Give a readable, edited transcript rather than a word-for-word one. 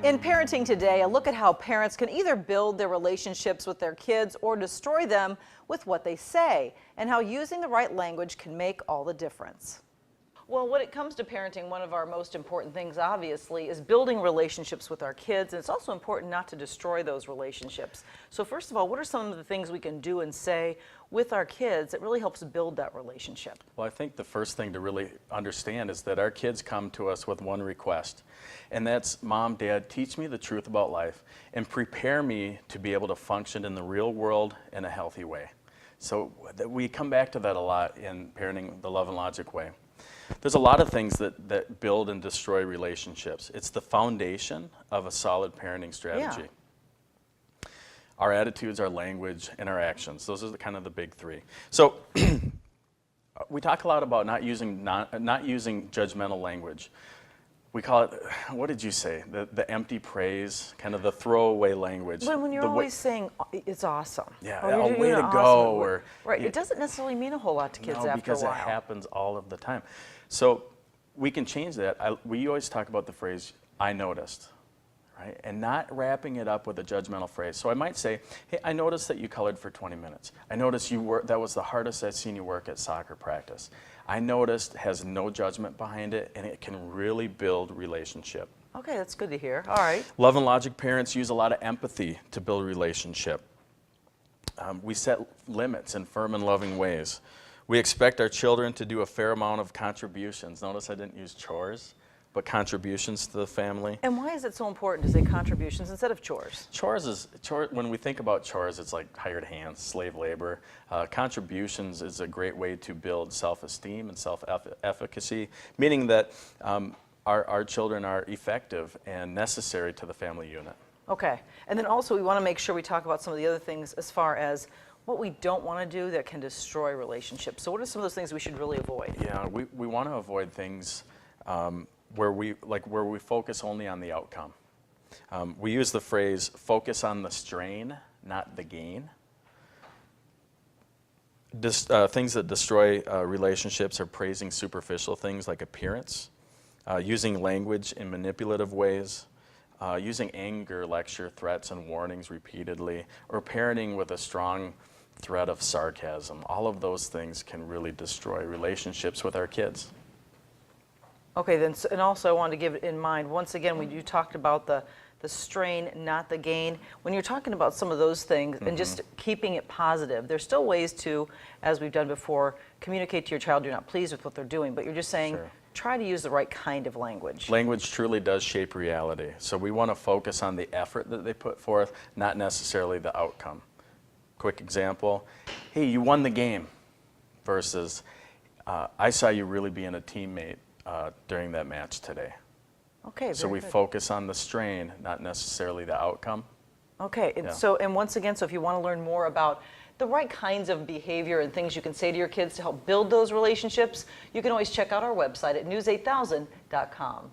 In Parenting Today, a look at how parents can either build their relationships with their kids or destroy them with what they say, and how using the right language can make all the difference. Well, when it comes to parenting, one of our most important things, obviously, is building relationships with our kids, and it's also important not to destroy those relationships. So first of all, what are some of the things we can do and say with our kids that really helps build that relationship? Well, I think the first thing to really understand is that our kids come to us with one request, and that's, Mom, Dad, teach me the truth about life and prepare me to be able to function in the real world in a healthy way. So we come back to that a lot in parenting the love and logic way. There's a lot of things that build and destroy relationships. It's the foundation of a solid parenting strategy. Yeah. Our attitudes, our language, and our actions. Those are kind of the big three. So we talk a lot about not using judgmental language. We call it, what did you say? The empty praise, kind of the throwaway language. When you're always saying, it's awesome. Yeah, or way to go. Right, it doesn't necessarily mean a whole lot to kids after a while. Because it happens all of the time. So we can change that. We always talk about the phrase, I noticed, right? And not wrapping it up with a judgmental phrase. So I might say, hey, I noticed that you colored for 20 minutes. I noticed that was the hardest I've seen you work at soccer practice. I noticed has no judgment behind it, and it can really build relationship. Okay, that's good to hear. All right. Love and logic parents use a lot of empathy to build relationship. We set limits in firm and loving ways. We expect our children to do a fair amount of contributions. Notice I didn't use chores, but contributions to the family. And why is it so important to say contributions instead of chores? When we think about chores, it's like hired hands, slave labor. Contributions is a great way to build self-esteem and self-efficacy, meaning that our children are effective and necessary to the family unit. Okay, and then also we want to make sure we talk about some of the other things as far as what we don't want to do that can destroy relationships. So what are some of those things we should really avoid? Yeah, we want to avoid things where we focus only on the outcome. We use the phrase, focus on the strain, not the gain. Things that destroy relationships are praising superficial things like appearance, using language in manipulative ways, using anger, lecture, threats, and warnings repeatedly, or parenting with a strong threat of sarcasm. All of those things can really destroy relationships with our kids. Okay, then, and also I wanted to give it in mind, once again, you talked about the strain, not the gain. When you're talking about some of those things and just keeping it positive, there's still ways to, as we've done before, communicate to your child you're not pleased with what they're doing, but you're just saying, try to use the right kind of language. Language truly does shape reality. So we want to focus on the effort that they put forth, not necessarily the outcome. Quick example, hey, you won the game, versus I saw you really being a teammate during that match today. Okay, so we focus on the strain, not necessarily the outcome. Okay, and so, and once again, so if you want to learn more about the right kinds of behavior and things you can say to your kids to help build those relationships, you can always check out our website at news8000.com.